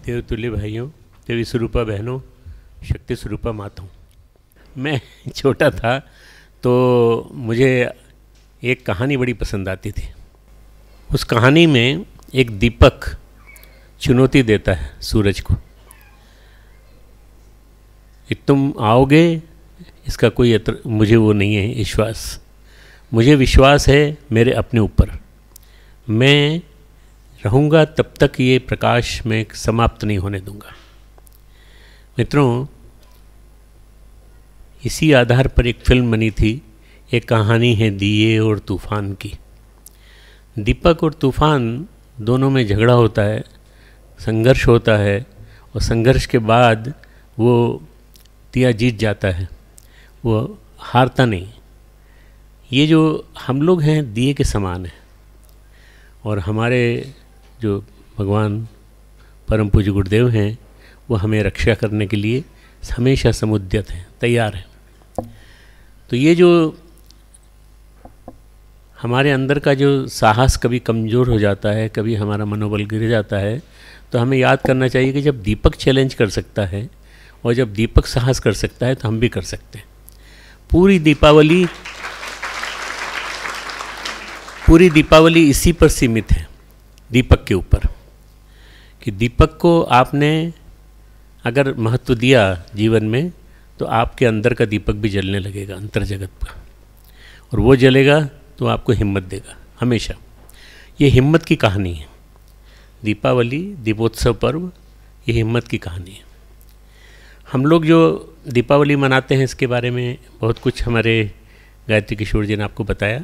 देवतुल्य भाइयों, देवी स्वरूपा बहनों, शक्ति स्वरूपा माताओं। मैं छोटा था तो मुझे एक कहानी बड़ी पसंद आती थी। उस कहानी में एक दीपक चुनौती देता है सूरज को कि तुम आओगे, इसका कोई मुझे वो नहीं है विश्वास। मुझे विश्वास है मेरे अपने ऊपर, मैं रहूँगा तब तक ये प्रकाश में समाप्त नहीं होने दूंगा। मित्रों, इसी आधार पर एक फिल्म बनी थी। एक कहानी है दिए और तूफ़ान की। दीपक और तूफ़ान दोनों में झगड़ा होता है, संघर्ष होता है, और संघर्ष के बाद वो दिया जीत जाता है, वो हारता नहीं। ये जो हम लोग हैं दिए के समान हैं, और हमारे जो भगवान परम पूज्य गुरुदेव हैं वो हमें रक्षा करने के लिए हमेशा समुद्यत हैं, तैयार हैं। तो ये जो हमारे अंदर का जो साहस कभी कमज़ोर हो जाता है, कभी हमारा मनोबल गिर जाता है, तो हमें याद करना चाहिए कि जब दीपक चैलेंज कर सकता है और जब दीपक साहस कर सकता है तो हम भी कर सकते हैं। पूरी दीपावली इसी पर सीमित है, दीपक के ऊपर, कि दीपक को आपने अगर महत्व दिया जीवन में तो आपके अंदर का दीपक भी जलने लगेगा, अंतर जगत का, और वो जलेगा तो आपको हिम्मत देगा हमेशा। ये हिम्मत की कहानी है। दीपावली, दीपोत्सव पर्व, ये हिम्मत की कहानी है। हम लोग जो दीपावली मनाते हैं इसके बारे में बहुत कुछ हमारे गायत्री किशोर जी ने आपको बताया।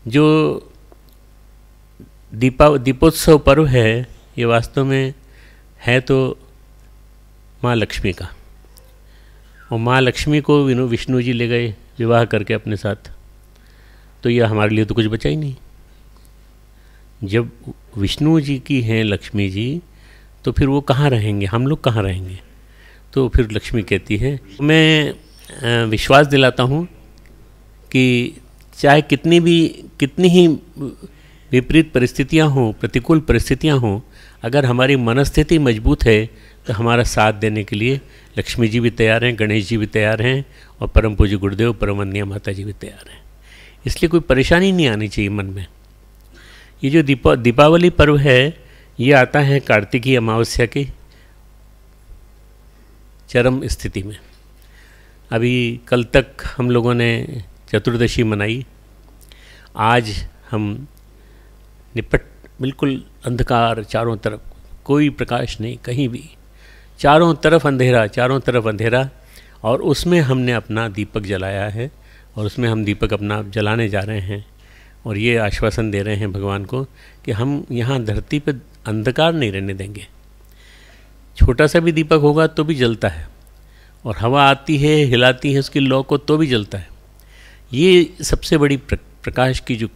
जो दीपोत्सव पर्व है ये वास्तव में है तो माँ लक्ष्मी का, और माँ लक्ष्मी को विष्णु जी ले गए विवाह करके अपने साथ, तो यह हमारे लिए तो कुछ बचा ही नहीं। जब विष्णु जी की हैं लक्ष्मी जी, तो फिर वो कहाँ रहेंगे, हम लोग कहाँ रहेंगे। तो फिर लक्ष्मी कहती है, मैं विश्वास दिलाता हूँ कि चाहे कितनी ही विपरीत परिस्थितियाँ हों, प्रतिकूल परिस्थितियाँ हों, अगर हमारी मनस्थिति मजबूत है तो हमारा साथ देने के लिए लक्ष्मी जी भी तैयार हैं, गणेश जी भी तैयार हैं, और परम पूज्य गुरुदेव परमवंदनीय माता जी भी तैयार हैं। इसलिए कोई परेशानी नहीं आनी चाहिए मन में। ये जो दीपावली पर्व है ये आता है कार्तिकी अमावस्या की चरम स्थिति में। अभी कल तक हम लोगों ने चतुर्दशी मनाई। आज हम बिल्कुल अंधकार, चारों तरफ कोई प्रकाश नहीं कहीं भी, चारों तरफ अंधेरा, और उसमें हमने अपना दीपक जलाया है, और उसमें हम दीपक अपना जलाने जा रहे हैं, और ये आश्वासन दे रहे हैं भगवान को कि हम यहाँ धरती पर अंधकार नहीं रहने देंगे। छोटा सा भी दीपक होगा तो भी जलता है, और हवा आती है हिलाती है उसकी लौ को तो भी जलता है। ये सबसे बड़ी प्रकाश की जो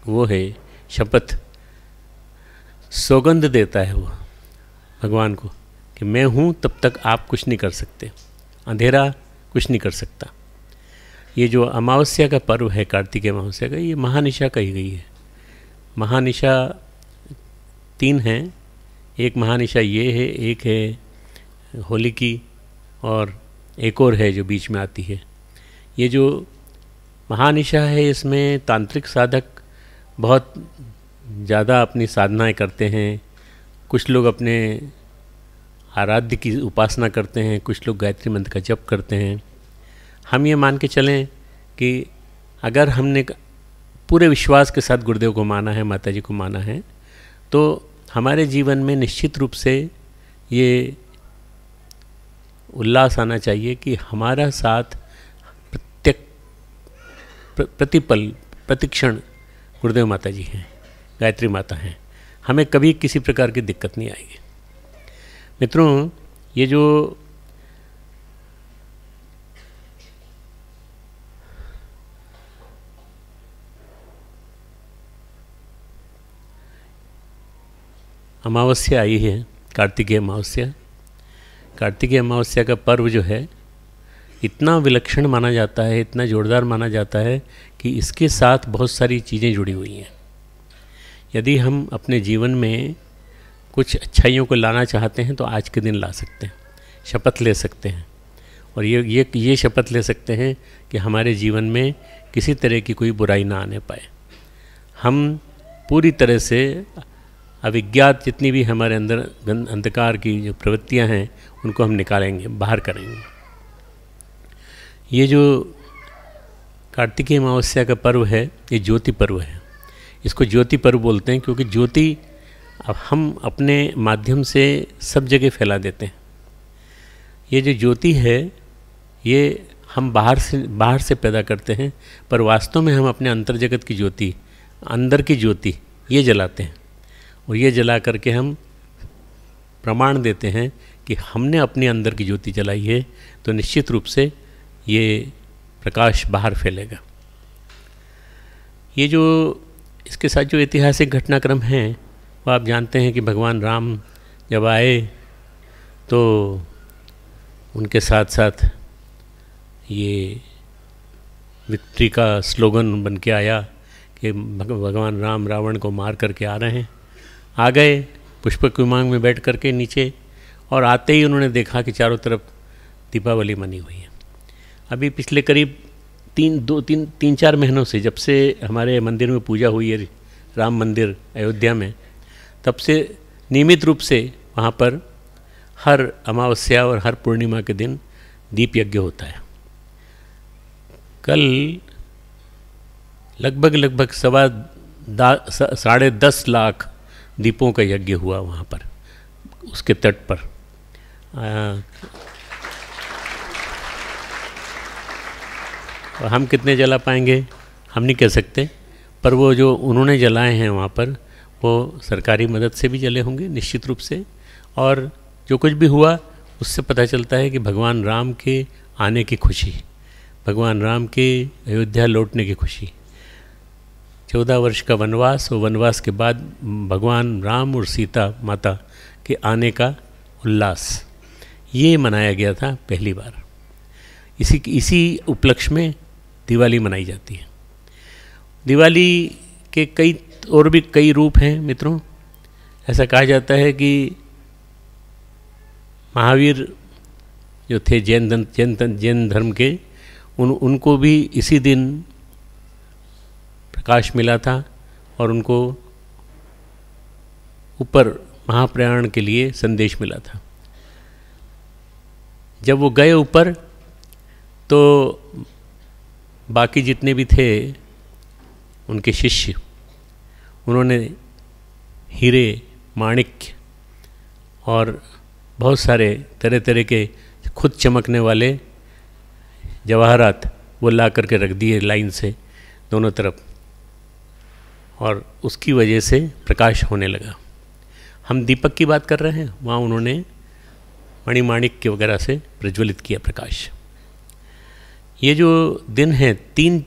वो है शपथ, सौगंध देता है वो भगवान को कि मैं हूँ तब तक आप कुछ नहीं कर सकते, अंधेरा कुछ नहीं कर सकता। ये जो अमावस्या का पर्व है, कार्तिक अमावस्या का, ये महानिशा कही गई है। महानिशा 3 हैं। एक महानिशा ये है, एक है होली की, और एक और है जो बीच में आती है। ये जो महानिशा है इसमें तांत्रिक साधक बहुत ज़्यादा अपनी साधनाएं करते हैं। कुछ लोग अपने आराध्य की उपासना करते हैं, कुछ लोग गायत्री मंत्र का जप करते हैं। हम ये मान के चलें कि अगर हमने पूरे विश्वास के साथ गुरुदेव को माना है, माता जी को माना है, तो हमारे जीवन में निश्चित रूप से ये उल्लास आना चाहिए कि हमारा साथ प्रतिपल प्रतिक्षण गुरुदेव माता जी हैं, गायत्री माता हैं। हमें कभी किसी प्रकार की दिक्कत नहीं आएगी। मित्रों, ये जो अमावस्या आई है, कार्तिकीय अमावस्या, कार्तिकीय अमावस्या का पर्व जो है इतना विलक्षण माना जाता है, इतना जोरदार माना जाता है कि इसके साथ बहुत सारी चीज़ें जुड़ी हुई हैं। यदि हम अपने जीवन में कुछ अच्छाइयों को लाना चाहते हैं तो आज के दिन ला सकते हैं, शपथ ले सकते हैं। और ये शपथ ले सकते हैं कि हमारे जीवन में किसी तरह की कोई बुराई ना आने पाए। हम पूरी तरह से अविज्ञात जितनी भी हमारे अंदर अंधकार की जो प्रवृत्तियां हैं उनको हम निकालेंगे, बाहर करेंगे। ये जो कार्तिकीय अमावस्या का पर्व है ये ज्योति पर्व है। इसको ज्योति पर्व बोलते हैं क्योंकि ज्योति अब हम अपने माध्यम से सब जगह फैला देते हैं। ये जो ज्योति है ये हम बाहर से पैदा करते हैं, पर वास्तव में हम अपने अंतर जगत की ज्योति, अंदर की ज्योति ये जलाते हैं। और ये जला करके हम प्रमाण देते हैं कि हमने अपने अंदर की ज्योति जलाई है, तो निश्चित रूप से ये प्रकाश बाहर फैलेगा। ये जो इसके साथ जो ऐतिहासिक घटनाक्रम हैं वो आप जानते हैं कि भगवान राम जब आए तो उनके साथ साथ ये विक्ट्री का स्लोगन बन के आया कि भगवान राम रावण को मार करके आ रहे हैं। आ गए पुष्पक विमान में बैठ करके नीचे, और आते ही उन्होंने देखा कि चारों तरफ दीपावली मनी हुई है। अभी पिछले करीब 3-4 महीनों से, जब से हमारे मंदिर में पूजा हुई है राम मंदिर अयोध्या में, तब से नियमित रूप से वहाँ पर हर अमावस्या और हर पूर्णिमा के दिन दीप यज्ञ होता है। कल लगभग 10.5 लाख दीपों का यज्ञ हुआ वहाँ पर, उसके तट पर। हम कितने जला पाएंगे हम नहीं कह सकते, पर वो जो उन्होंने जलाए हैं वहाँ पर वो सरकारी मदद से भी जले होंगे निश्चित रूप से। और जो कुछ भी हुआ उससे पता चलता है कि भगवान राम के आने की खुशी, भगवान राम के अयोध्या लौटने की खुशी, 14 वर्ष का वनवास और वनवास के बाद भगवान राम और सीता माता के आने का उल्लास, ये मनाया गया था पहली बार। इसी उपलक्ष्य में दिवाली मनाई जाती है। दिवाली के कई रूप हैं मित्रों। ऐसा कहा जाता है कि महावीर जो थे जैन धर्म के, उनको भी इसी दिन प्रकाश मिला था और उनको ऊपर महाप्रयाण के लिए संदेश मिला था। जब वो गए ऊपर तो बाकी जितने भी थे उनके शिष्य, उन्होंने हीरे माणिक्य और बहुत सारे तरह तरह के खुद चमकने वाले जवाहरात वो ला करके रख दिए लाइन से दोनों तरफ, और उसकी वजह से प्रकाश होने लगा। हम दीपक की बात कर रहे हैं, वहाँ उन्होंने मणिमाणिक्य वगैरह से प्रज्वलित किया प्रकाश। ये जो दिन है 3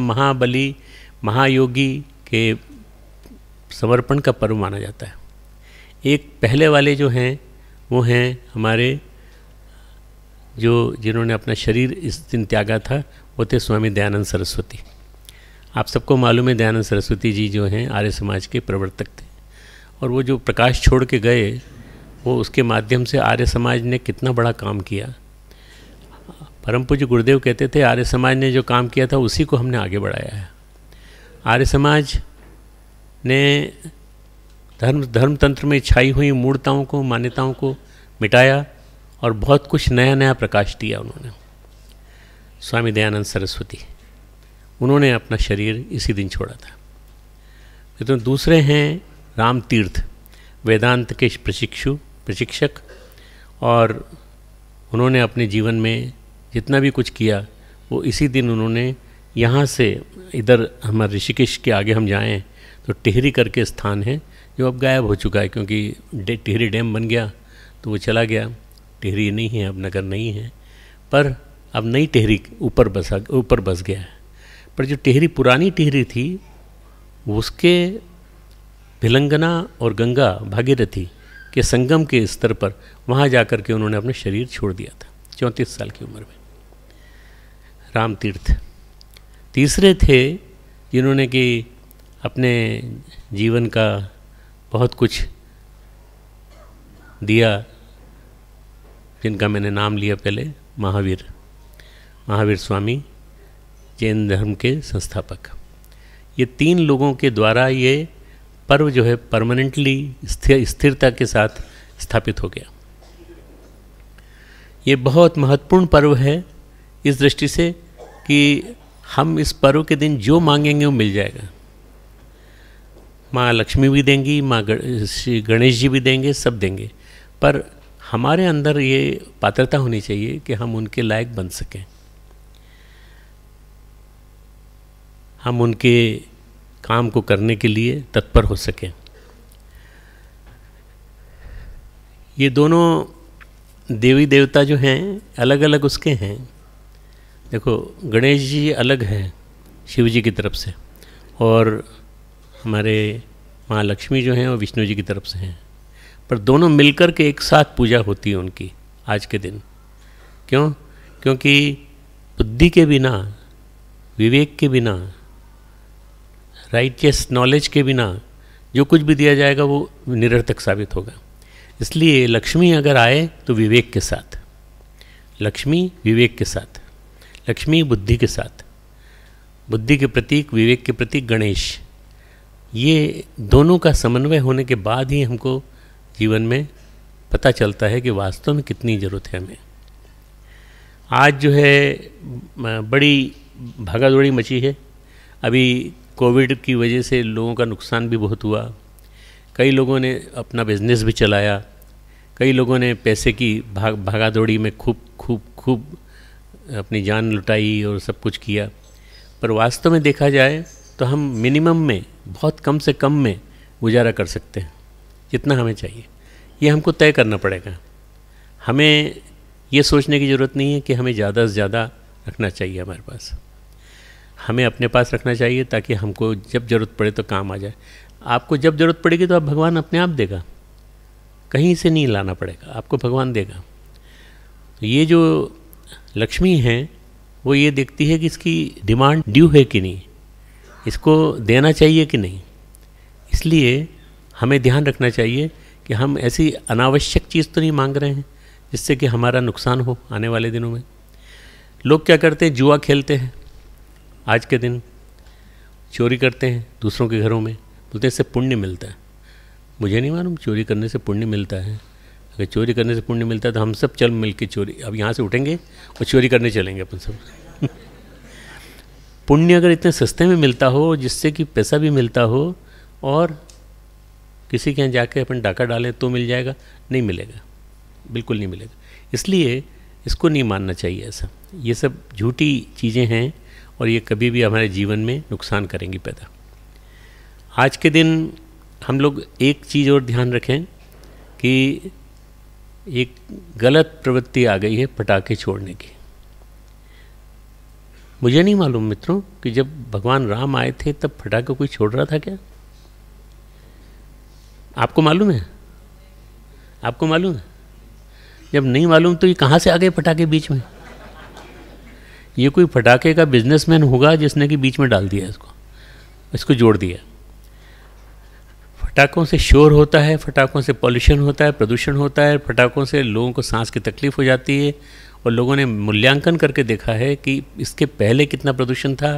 महाबली महायोगी के समर्पण का पर्व माना जाता है। एक पहले वाले जो हैं वो हैं हमारे जिन्होंने अपना शरीर इस दिन त्यागा था, वो थे स्वामी दयानंद सरस्वती। आप सबको मालूम है दयानंद सरस्वती जी जो हैं आर्य समाज के प्रवर्तक थे, और वो जो प्रकाश छोड़ के गए वो उसके माध्यम से आर्य समाज ने कितना बड़ा काम किया। परम पूज्य गुरुदेव कहते थे आर्य समाज ने जो काम किया था उसी को हमने आगे बढ़ाया है। आर्य समाज ने धर्म तंत्र में छाई हुई मूर्ताओं को, मान्यताओं को मिटाया और बहुत कुछ नया नया प्रकाश दिया उन्होंने। स्वामी दयानंद सरस्वती, उन्होंने अपना शरीर इसी दिन छोड़ा था। तो दूसरे हैं राम तीर्थ, वेदांत के प्रशिक्षक, और उन्होंने अपने जीवन में जितना भी कुछ किया वो इसी दिन उन्होंने, यहाँ से इधर हमारे ऋषिकेश के आगे हम जाएं तो टिहरी करके स्थान है जो अब गायब हो चुका है, क्योंकि टिहरी डैम बन गया तो वो चला गया। टिहरी नहीं है, अब नगर नहीं है, पर अब नई टिहरी ऊपर बस गया है। पर जो टिहरी पुरानी टिहरी थी उसके भिलंगना और गंगा भागीरथी के संगम के स्तर पर वहाँ जाकर के उन्होंने अपना शरीर छोड़ दिया था 34 साल की उम्र में। राम तीर्थ तीसरे थे जिन्होंने कि अपने जीवन का बहुत कुछ दिया, जिनका मैंने नाम लिया पहले, महावीर स्वामी, जैन धर्म के संस्थापक। ये 3 लोगों के द्वारा ये पर्व जो है परमानेंटली स्थिरता के साथ स्थापित हो गया। ये बहुत महत्वपूर्ण पर्व है इस दृष्टि से कि हम इस पर्व के दिन जो मांगेंगे वो मिल जाएगा। माँ लक्ष्मी भी देंगी, श्री गणेश जी भी देंगे, सब देंगे, पर हमारे अंदर ये पात्रता होनी चाहिए कि हम उनके लायक बन सकें, हम उनके काम को करने के लिए तत्पर हो सकें। ये दोनों देवी देवता जो हैं अलग अलग उसके हैं। देखो, गणेश जी अलग हैं शिव जी की तरफ से, और हमारे माँ लक्ष्मी जो हैं वो विष्णु जी की तरफ से हैं, पर दोनों मिलकर के एक साथ पूजा होती है उनकी आज के दिन। क्यों? क्योंकि बुद्धि के बिना, विवेक के बिना, राइटियस नॉलेज के बिना जो कुछ भी दिया जाएगा वो निरर्थक साबित होगा। इसलिए लक्ष्मी अगर आए तो विवेक के साथ, लक्ष्मी विवेक के साथ, लक्ष्मी बुद्धि के साथ, बुद्धि के प्रतीक, विवेक के प्रतीक गणेश, ये दोनों का समन्वय होने के बाद ही हमको जीवन में पता चलता है कि वास्तव में कितनी ज़रूरत है हमें। आज जो है बड़ी भागादौड़ी मची है। अभी कोविड की वजह से लोगों का नुकसान भी बहुत हुआ। कई लोगों ने अपना बिजनेस भी चलाया, कई लोगों ने पैसे की भागादौड़ी में खूब अपनी जान लुटाई और सब कुछ किया। पर वास्तव में देखा जाए तो हम मिनिमम में, बहुत कम से कम में गुजारा कर सकते हैं, जितना हमें चाहिए। ये हमको तय करना पड़ेगा। हमें ये सोचने की ज़रूरत नहीं है कि हमें ज़्यादा से ज़्यादा रखना चाहिए हमारे पास। हमें अपने पास रखना चाहिए ताकि हमको जब ज़रूरत पड़े तो काम आ जाए। आपको जब ज़रूरत पड़ेगी तो आप भगवान अपने आप देगा, कहीं से नहीं लाना पड़ेगा, आपको भगवान देगा। तो ये जो लक्ष्मी है वो ये देखती है कि इसकी डिमांड ड्यू है कि नहीं, इसको देना चाहिए कि नहीं। इसलिए हमें ध्यान रखना चाहिए कि हम ऐसी अनावश्यक चीज़ तो नहीं मांग रहे हैं जिससे कि हमारा नुकसान हो आने वाले दिनों में। लोग क्या करते हैं, जुआ खेलते हैं, आज के दिन चोरी करते हैं दूसरों के घरों में, बोलते हैं इससे पुण्य मिलता है। मुझे नहीं मालूम चोरी करने से पुण्य मिलता है। अगर चोरी करने से पुण्य मिलता है तो हम सब चल मिल के चोरी, अब यहाँ से उठेंगे और चोरी करने चलेंगे अपन सब। पुण्य अगर इतने सस्ते में मिलता हो, जिससे कि पैसा भी मिलता हो और किसी के यहाँ जाके अपन डाका डालें तो मिल जाएगा, नहीं मिलेगा, बिल्कुल नहीं मिलेगा। इसलिए इसको नहीं मानना चाहिए ऐसा। ये सब झूठी चीज़ें हैं और ये कभी भी हमारे जीवन में नुकसान करेंगी पैदा। आज के दिन हम लोग एक चीज़ और ध्यान रखें कि एक गलत प्रवृत्ति आ गई है पटाखे छोड़ने की। मुझे नहीं मालूम मित्रों कि जब भगवान राम आए थे तब पटाखे कोई छोड़ रहा था क्या? आपको मालूम है? आपको मालूम है? जब नहीं मालूम तो ये कहाँ से आ गए पटाखे बीच में? ये कोई पटाखे का बिजनेसमैन होगा जिसने कि बीच में डाल दिया इसको जोड़ दिया। फटाकों से शोर होता है, फटाकों से पॉल्यूशन होता है, प्रदूषण होता है, फटाकों से लोगों को सांस की तकलीफ हो जाती है। और लोगों ने मूल्यांकन करके देखा है कि इसके पहले कितना प्रदूषण था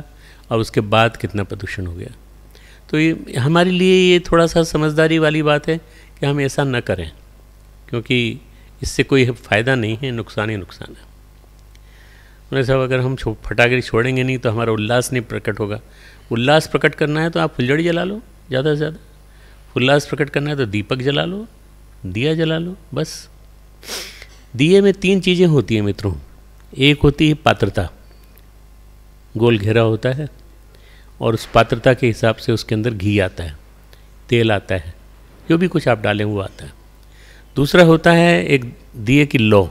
और उसके बाद कितना प्रदूषण हो गया। तो ये हमारे लिए ये थोड़ा सा समझदारी वाली बात है कि हम ऐसा न करें, क्योंकि इससे कोई फ़ायदा नहीं है, नुकसान ही नुकसान है। उन्होंने साहब अगर हम फटाखे छोड़ेंगे नहीं तो हमारा उल्लास नहीं प्रकट होगा। उल्लास प्रकट करना है तो आप फुलझड़ी जला लो ज़्यादा से ज़्यादा। उल्लास प्रकट करना है तो दीपक जला लो, दिया जला लो, बस। दिए में 3 चीज़ें होती हैं मित्रों। एक होती है पात्रता, गोल घेरा होता है और उस पात्रता के हिसाब से उसके अंदर घी आता है, तेल आता है, जो भी कुछ आप डालें वो आता है। दूसरा होता है एक दिए की लौ।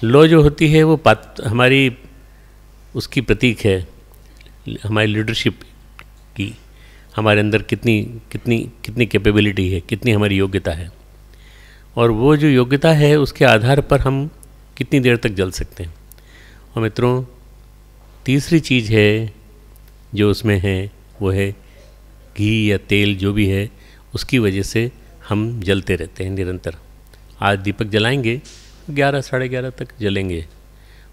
लौ जो होती है वो हमारी उसकी प्रतीक है, हमारी लीडरशिप की, हमारे अंदर कितनी कैपेबिलिटी है, कितनी हमारी योग्यता है, और वो जो योग्यता है उसके आधार पर हम कितनी देर तक जल सकते हैं। और मित्रों, तीसरी चीज़ है जो उसमें है वो है घी या तेल जो भी है, उसकी वजह से हम जलते रहते हैं निरंतर। आज दीपक जलाएंगे 11 साढ़े 11 तक जलेंगे,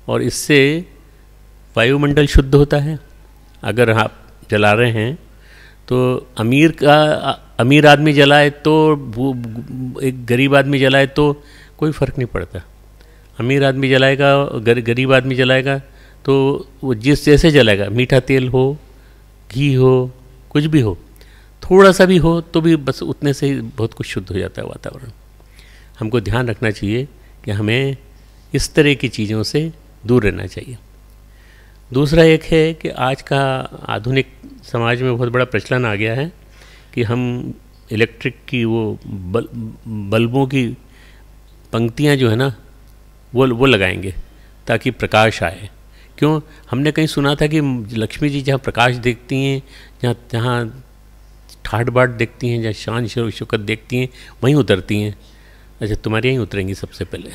और इससे वायुमंडल शुद्ध होता है। अगर आप जला रहे हैं तो अमीर आदमी जलाए तो एक गरीब आदमी जलाए तो कोई फ़र्क नहीं पड़ता। अमीर आदमी जलाएगा, गरीब आदमी जलाएगा तो वो जिस जैसे जलाएगा, मीठा तेल हो, घी हो, कुछ भी हो, थोड़ा सा भी हो तो भी बस उतने से ही बहुत कुछ शुद्ध हो जाता है वातावरण। हमको ध्यान रखना चाहिए कि हमें इस तरह की चीज़ों से दूर रहना चाहिए। दूसरा एक है कि आज का आधुनिक समाज में बहुत बड़ा प्रचलन आ गया है कि हम इलेक्ट्रिक की वो बल्बों की पंक्तियां जो है ना वो लगाएंगे ताकि प्रकाश आए। क्यों? हमने कहीं सुना था कि लक्ष्मी जी जहाँ प्रकाश देखती हैं, जहाँ ठाट बाट देखती हैं, जहाँ शान शौकत देखती हैं, वहीं उतरती हैं। अच्छा, तुम्हारी यहीं उतरेंगी सबसे पहले?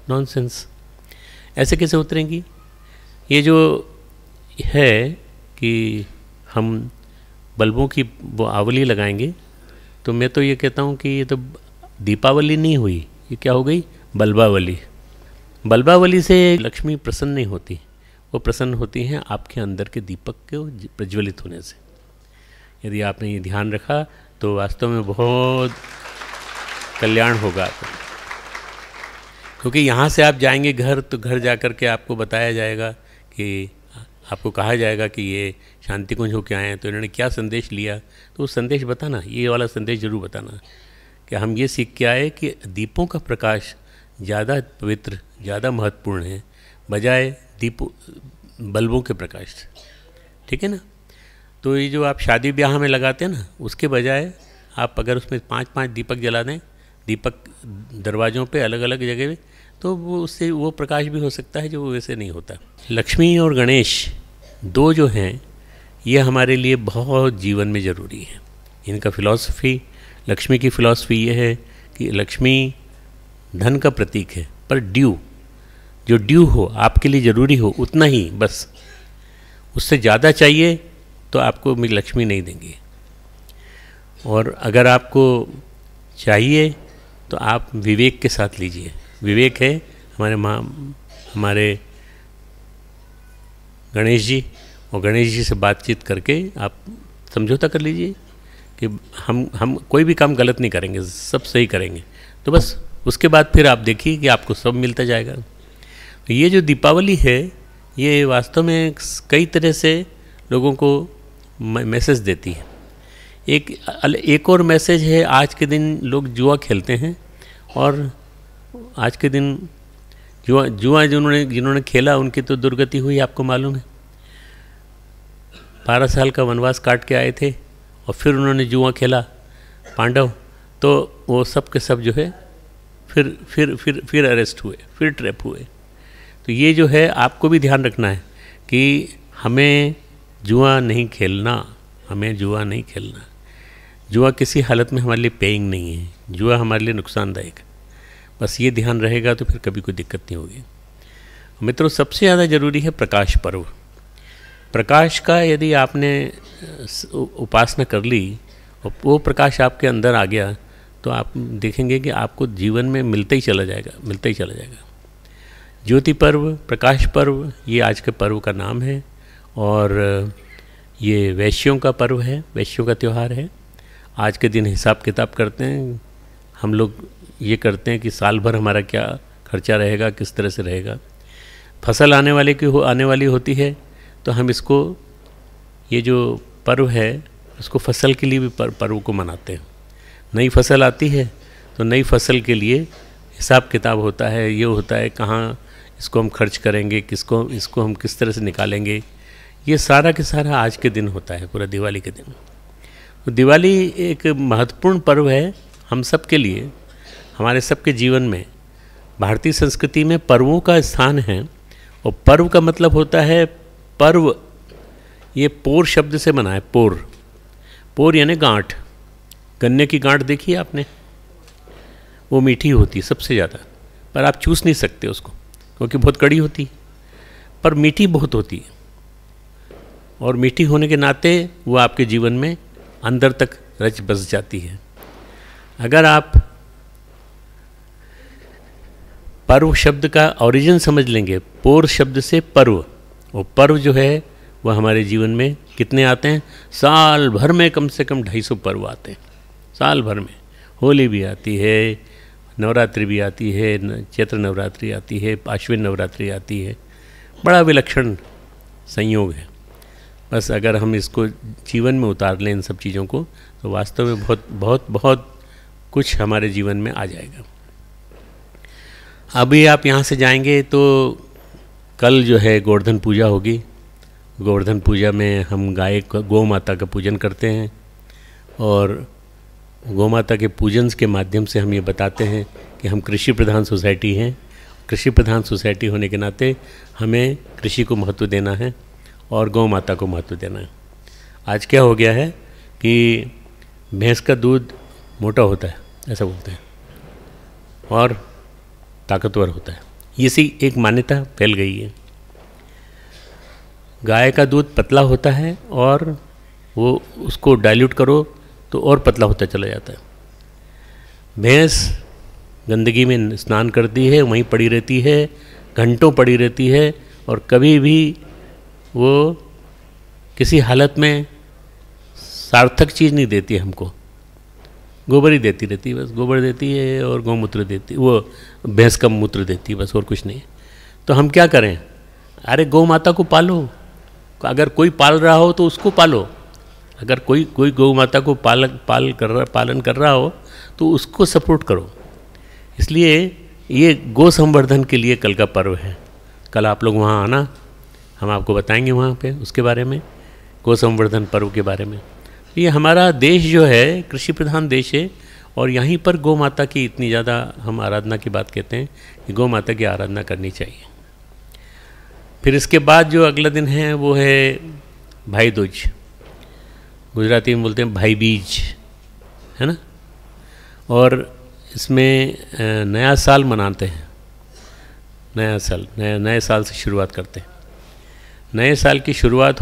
नॉनसेंस। ऐसे कैसे उतरेंगी? ये जो है कि हम बल्बों की वो आवली लगाएंगे, तो मैं तो ये कहता हूँ कि ये तो दीपावली नहीं हुई, ये क्या हो गई? बल्बावली। बल्बावली से लक्ष्मी प्रसन्न नहीं होती, वो प्रसन्न होती हैं आपके अंदर के दीपक के प्रज्वलित होने से। यदि आपने ये ध्यान रखा तो वास्तव में बहुत कल्याण होगा आपको। क्योंकि यहाँ से आप जाएंगे घर, तो घर जा कर के आपको बताया जाएगा कि आपको कहा जाएगा कि ये शांति कुंज होके आए हैं, तो इन्होंने क्या संदेश लिया, तो वो संदेश बताना, ये वाला संदेश ज़रूर बताना कि हम ये सीख के आए कि दीपों का प्रकाश ज़्यादा पवित्र, ज़्यादा महत्वपूर्ण है बजाय बल्बों के प्रकाश। ठीक है ना? तो ये जो आप शादी ब्याह में लगाते हैं ना, उसके बजाय आप अगर उसमें 5-5 दीपक जला दें, दीपक दरवाज़ों पे अलग अलग जगह पे, तो वो उससे वो प्रकाश भी हो सकता है जो वैसे नहीं होता। लक्ष्मी और गणेश दो जो हैं, ये हमारे लिए बहुत जीवन में ज़रूरी है। इनका फ़िलॉसफी, लक्ष्मी की फ़िलॉसफी ये है कि लक्ष्मी धन का प्रतीक है, पर जो ड्यू हो, आपके लिए ज़रूरी हो उतना ही बस। उससे ज़्यादा चाहिए तो आपको लक्ष्मी नहीं देंगी, और अगर आपको चाहिए तो आप विवेक के साथ लीजिए। विवेक है हमारे गणेश जी, और गणेश जी से बातचीत करके आप समझौता कर लीजिए कि हम कोई भी काम गलत नहीं करेंगे, सब सही करेंगे। तो बस उसके बाद फिर आप देखिए कि आपको सब मिलता जाएगा। तो ये जो दीपावली है, ये वास्तव में कई तरह से लोगों को मैसेज देती है। एक और मैसेज है, आज के दिन लोग जुआ खेलते हैं, और आज के दिन जुआ जिन्होंने खेला उनकी तो दुर्गति हुई, आपको मालूम है। 12 साल का वनवास काट के आए थे और फिर उन्होंने जुआ खेला पांडव, तो वो सब के सब जो है फिर अरेस्ट हुए, फिर ट्रैप हुए। तो ये जो है आपको भी ध्यान रखना है कि हमें जुआ नहीं खेलना, हमें जुआ नहीं खेलना। जुआ किसी हालत में हमारे लिए पेइंग नहीं है, जुआ हमारे लिए नुकसानदायक है। बस ये ध्यान रहेगा तो फिर कभी कोई दिक्कत नहीं होगी। मित्रों, सबसे ज़्यादा ज़रूरी है प्रकाश पर्व। प्रकाश का यदि आपने उपासना कर ली और वो प्रकाश आपके अंदर आ गया, तो आप देखेंगे कि आपको जीवन में मिलता ही चला जाएगा। ज्योति पर्व, प्रकाश पर्व, ये आज के पर्व का नाम है, और ये वैश्यों का पर्व है, वैश्यों का त्यौहार है। आज के दिन हिसाब किताब करते हैं हम लोग, ये करते हैं कि साल भर हमारा क्या खर्चा रहेगा, किस तरह से रहेगा। फसल आने वाली होती है, तो हम इसको, ये जो पर्व है, उसको फसल के लिए भी पर्व को मनाते हैं। नई फसल आती है तो नई फसल के लिए हिसाब किताब होता है, ये होता है कहाँ इसको हम खर्च करेंगे, इसको हम किस तरह से निकालेंगे। ये सारा के सारा आज के दिन होता है, पूरा दिवाली के दिन। तो दिवाली एक महत्वपूर्ण पर्व है हम सब के लिए, हमारे सबके जीवन में। भारतीय संस्कृति में पर्वों का स्थान है, और पर्व का मतलब होता है पर्व, ये पोर शब्द से बना है। पोर यानी गांठ। गन्ने की गांठ देखी है आपने? वो मीठी होती है सबसे ज़्यादा, पर आप चूस नहीं सकते उसको क्योंकि बहुत कड़ी होती है, पर मीठी बहुत होती है। और मीठी होने के नाते वो आपके जीवन में अंदर तक रच बस जाती है। अगर आप पर्व शब्द का ओरिजिन समझ लेंगे, पौर शब्द से पर्व, और पर्व जो है वह हमारे जीवन में कितने आते हैं, साल भर में कम से कम 250 पर्व आते हैं, साल भर में। होली भी आती है, नवरात्रि भी आती है, चैत्र नवरात्रि आती है, आश्विन नवरात्रि आती है। बड़ा विलक्षण संयोग है। बस अगर हम इसको जीवन में उतार लें इन सब चीज़ों को, तो वास्तव में बहुत बहुत बहुत कुछ हमारे जीवन में आ जाएगा। अभी आप यहाँ से जाएंगे तो कल जो है गोवर्धन पूजा होगी। गोवर्धन पूजा में हम गौ माता का पूजन करते हैं, और गौ माता के पूजन के माध्यम से हम ये बताते हैं कि हम कृषि प्रधान सोसाइटी हैं। कृषि प्रधान सोसाइटी होने के नाते हमें कृषि को महत्व देना है और गौ माता को महत्व देना है। आज क्या हो गया है कि भैंस का दूध मोटा होता है, ऐसा बोलते हैं, और ताकतवर होता है, ये सी एक मान्यता फैल गई है। गाय का दूध पतला होता है और वो उसको डाइल्यूट करो तो और पतला होता चला जाता है। भैंस गंदगी में स्नान करती है, वहीं पड़ी रहती है, घंटों पड़ी रहती है, और कभी भी वो किसी हालत में सार्थक चीज़ नहीं देती है हमको। गोबर ही देती रहती है, बस गोबर देती है और गौमूत्र देती, वो भैंस का मूत्र देती है, बस और कुछ नहीं। तो हम क्या करें? अरे गौ माता को पालो, अगर कोई पाल रहा हो तो उसको पालो। अगर कोई गौ माता को पालन कर रहा हो तो उसको सपोर्ट करो। इसलिए ये गौ संवर्धन के लिए कल का पर्व है। कल आप लोग वहाँ आना, हम आपको बताएंगे वहाँ पे उसके बारे में, गौ संवर्धन पर्व के बारे में। ये हमारा देश जो है कृषि प्रधान देश है, और यहीं पर गौ माता की इतनी ज़्यादा हम आराधना की बात कहते हैं कि गौ माता की आराधना करनी चाहिए। फिर इसके बाद जो अगला दिन है वो है भाई दूज, गुजराती में बोलते हैं भाई बीज, है ना। और इसमें नया साल मनाते हैं, नए साल से शुरुआत करते हैं। नए साल की शुरुआत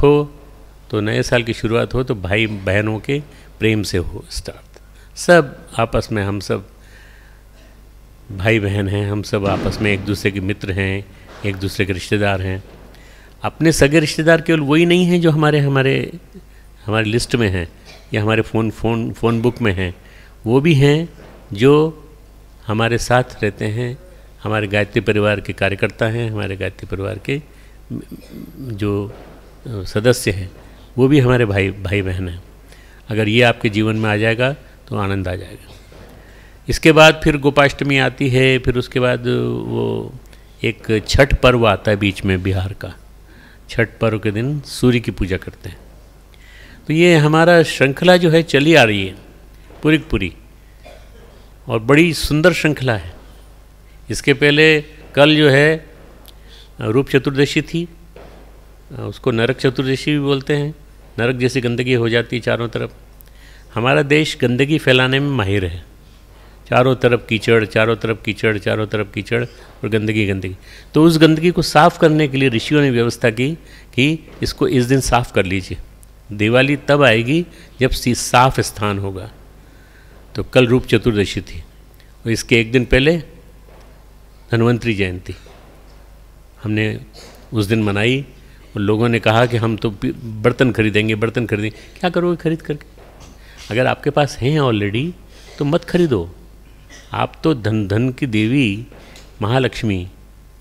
हो तो भाई बहनों के प्रेम से हो स्टार्ट। सब आपस में, हम सब भाई बहन हैं, हम सब आपस में एक दूसरे के मित्र हैं, एक दूसरे के रिश्तेदार हैं। अपने सगे रिश्तेदार केवल वही नहीं हैं जो हमारे लिस्ट में हैं या हमारे फ़ोन बुक में हैं, वो भी हैं जो हमारे साथ रहते हैं, हमारे गायत्री परिवार के कार्यकर्ता हैं, हमारे गायत्री परिवार के जो सदस्य हैं, वो भी हमारे भाई बहन हैं। अगर ये आपके जीवन में आ जाएगा तो आनंद आ जाएगा। इसके बाद फिर गोपाष्टमी आती है, फिर उसके बाद वो एक छठ पर्व आता है बीच में, बिहार का। छठ पर्व के दिन सूर्य की पूजा करते हैं। तो ये हमारा श्रृंखला जो है चली आ रही है पूरी की पूरी, और बड़ी सुंदर श्रृंखला है। इसके पहले कल जो है रूप चतुर्दशी थी, उसको नरक चतुर्दशी भी बोलते हैं। नरक जैसी गंदगी हो जाती है चारों तरफ। हमारा देश गंदगी फैलाने में माहिर है, चारों तरफ कीचड़, चारों तरफ कीचड़, चारों तरफ कीचड़ और गंदगी। तो उस गंदगी को साफ़ करने के लिए ऋषियों ने व्यवस्था की कि इसको इस दिन साफ़ कर लीजिए। दिवाली तब आएगी जब साफ स्थान होगा। तो कल रूप चतुर्दशी थी, और इसके एक दिन पहले धन्वंतरी जयंती हमने उस दिन मनाई। और लोगों ने कहा कि हम तो बर्तन खरीदेंगे। क्या करोगे खरीद करके? अगर आपके पास हैं ऑलरेडी तो मत खरीदो। आप तो धन की देवी महालक्ष्मी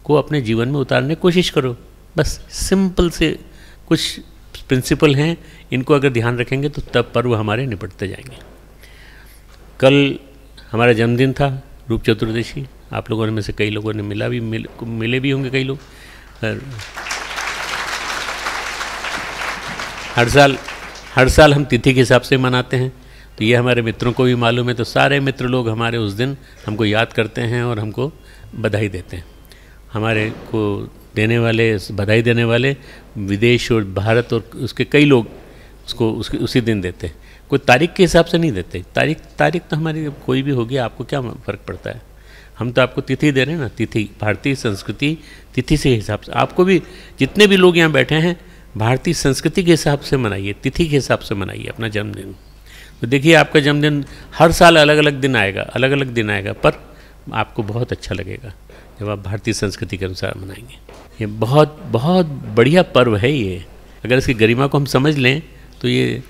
को अपने जीवन में उतारने की कोशिश करो। बस सिंपल से कुछ प्रिंसिपल हैं, इनको अगर ध्यान रखेंगे तो तब पर्व हमारे निपटते जाएंगे। कल हमारा जन्मदिन था, रूप चतुर्दशी। आप लोगों में से कई लोगों ने मिले भी होंगे कई लोग। हर साल हम तिथि के हिसाब से मनाते हैं, तो ये हमारे मित्रों को भी मालूम है। तो सारे मित्र लोग हमारे उस दिन हमको याद करते हैं और हमको बधाई देते हैं। हमारे को बधाई देने वाले विदेश और भारत और उसके कई लोग उसको उसी दिन देते हैं। कोई तारीख के हिसाब से नहीं देते। तारीख तो हमारी कोई भी होगी, आपको क्या फ़र्क पड़ता है? हम तो आपको तिथि दे रहे हैं ना। तिथि, भारतीय संस्कृति तिथि से हिसाब से। आपको भी, जितने भी लोग यहाँ बैठे हैं, भारतीय संस्कृति के हिसाब से मनाइए, तिथि के हिसाब से मनाइए अपना जन्मदिन। तो देखिए आपका जन्मदिन हर साल अलग अलग दिन आएगा, अलग अलग दिन आएगा, पर आपको बहुत अच्छा लगेगा जब आप भारतीय संस्कृति के अनुसार मनाएंगे। ये बहुत बहुत बढ़िया पर्व है ये। अगर इसकी गरिमा को हम समझ लें तो ये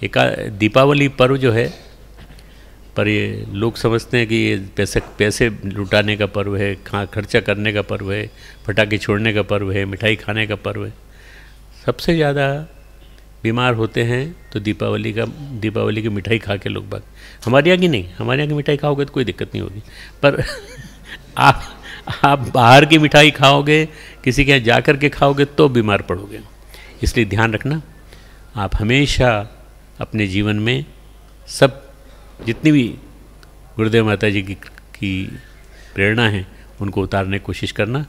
एक दीपावली पर्व जो है, पर ये लोग समझते हैं कि ये पैसे लुटाने का पर्व है, खर्चा करने का पर्व है, पटाखे छोड़ने का पर्व है, मिठाई खाने का पर्व है। सबसे ज़्यादा बीमार होते हैं तो दीपावली की मिठाई खा के लोग बाग। हमारे यहाँ की नहीं, हमारे यहाँ की मिठाई खाओगे तो कोई दिक्कत नहीं होगी, पर आप बाहर की मिठाई खाओगे, किसी के यहाँ जा कर के खाओगे तो बीमार पड़ोगे। इसलिए ध्यान रखना, आप हमेशा अपने जीवन में सब जितनी भी गुरुदेव माता जी की प्रेरणा है उनको उतारने की कोशिश करना।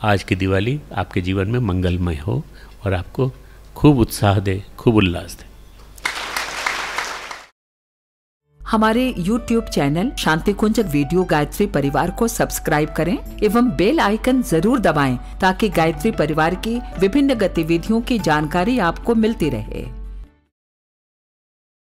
आज की दिवाली आपके जीवन में मंगलमय हो और आपको खूब उत्साह दे, खूब उल्लास दे। हमारे YouTube चैनल शांति कुंज वीडियो गायत्री परिवार को सब्सक्राइब करें एवं बेल आइकन जरूर दबाएं ताकि गायत्री परिवार की विभिन्न गतिविधियों की जानकारी आपको मिलती रहे।